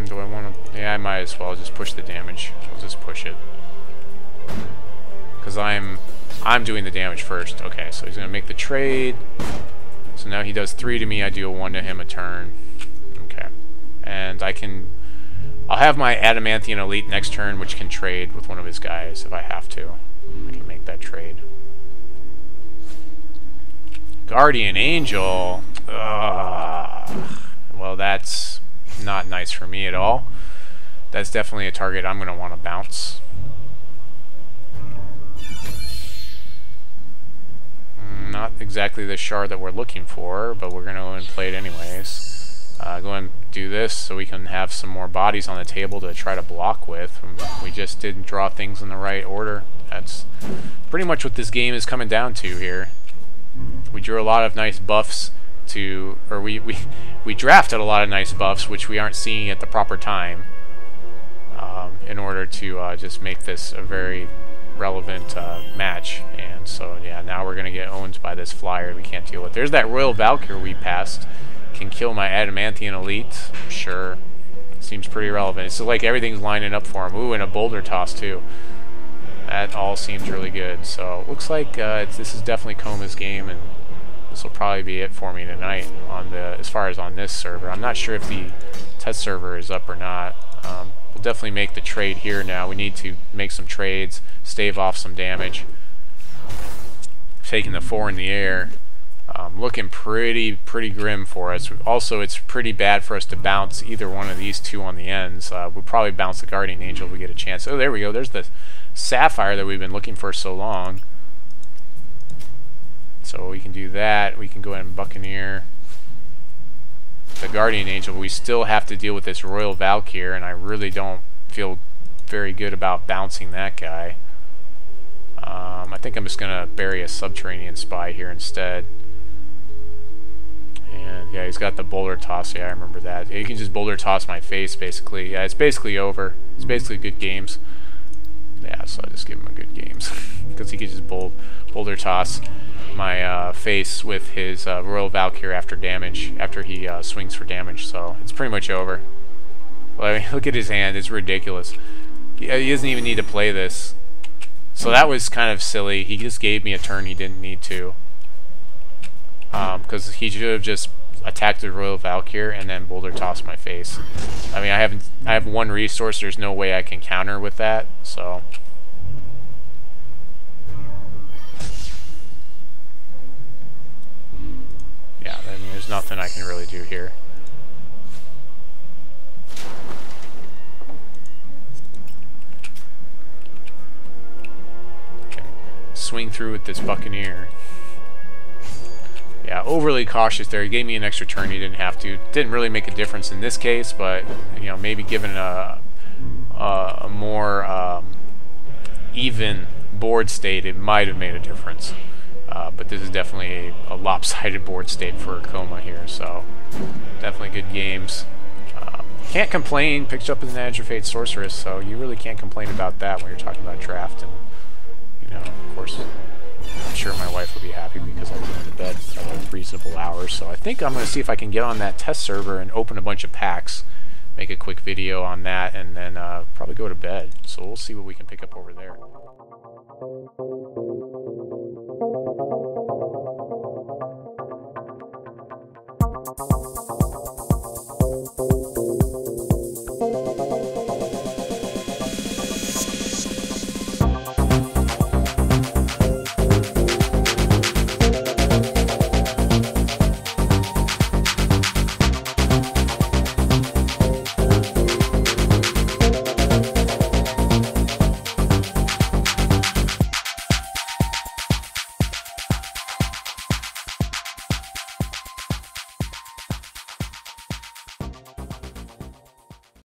Do I want to... Yeah, I might as well just push the damage. I'll just push it. Because I'm doing the damage first. Okay, so he's going to make the trade. So now he does 3 to me, I do a 1 to him a turn. Okay. And I'll have my Adamantian Elite next turn, which can trade with one of his guys if I have to. I can make that trade. Guardian Angel. Ugh. Well, that's not nice for me at all. That's definitely a target I'm going to want to bounce. Not exactly the shard that we're looking for, but we're going to go and play it anyways. Go and do this so we can have some more bodies on the table to try to block with. We just didn't draw things in the right order. That's pretty much what this game is coming down to here. We drew a lot of nice buffs to, or we drafted a lot of nice buffs, which we aren't seeing at the proper time, in order to just make this a very relevant match. And so yeah, now we're gonna get owned by this flyer we can't deal with. There's that Royal Valkyr we passed. Can kill my Adamantian Elite. Sure. Seems pretty relevant. It's like everything's lining up for him. Ooh, and a Boulder Toss too. That all seems really good. So looks like this is definitely Koma's game, and this will probably be it for me tonight on as far as on this server. I'm not sure if the test server is up or not. We'll definitely make the trade here now. We need to make some trades, stave off some damage. Taking the 4 in the air. Looking pretty grim for us. Also, it's pretty bad for us to bounce either one of these two on the ends. We'll probably bounce the Guardian Angel if we get a chance. Oh, there we go. There's the Sapphire that we've been looking for so long. So we can do that. We can go ahead and Buccaneer the Guardian Angel. We still have to deal with this Royal Valkyr, and I really don't feel very good about bouncing that guy. I think I'm just going to bury a Subterranean Spy here instead. And yeah, he's got the Boulder Toss. Yeah, I remember that. Yeah, you can just Boulder Toss my face, basically. Yeah, it's basically over. It's basically good games. Yeah, so I just give him a good games. Because he can just Boulder Toss my face with his Royal Valkyr after he swings for damage. So it's pretty much over. Well, I mean, look at his hand. It's ridiculous. He doesn't even need to play this. So that was kind of silly. He just gave me a turn he didn't need to. Because he should have just attacked the Royal Valkyr and then Boulder Toss my face. I mean, I have 1 resource. There's no way I can counter with that. So yeah, I mean, there's nothing I can really do here. I can swing through with this Buccaneer. Yeah, overly cautious there. He gave me an extra turn he didn't have to. Didn't really make a difference in this case, but you know, maybe given a more even board state, it might have made a difference. But this is definitely a lopsided board state for Koma here, so definitely good games. Can't complain. Picked up as an Edge of Fate Sorceress, so you really can't complain about that when you're talking about draft. And you know, of course, I'm sure my wife will be happy because I'll be going to bed at a reasonable hour. So I think I'm going to see if I can get on that test server and open a bunch of packs, make a quick video on that, and then probably go to bed. So we'll see what we can pick up over there.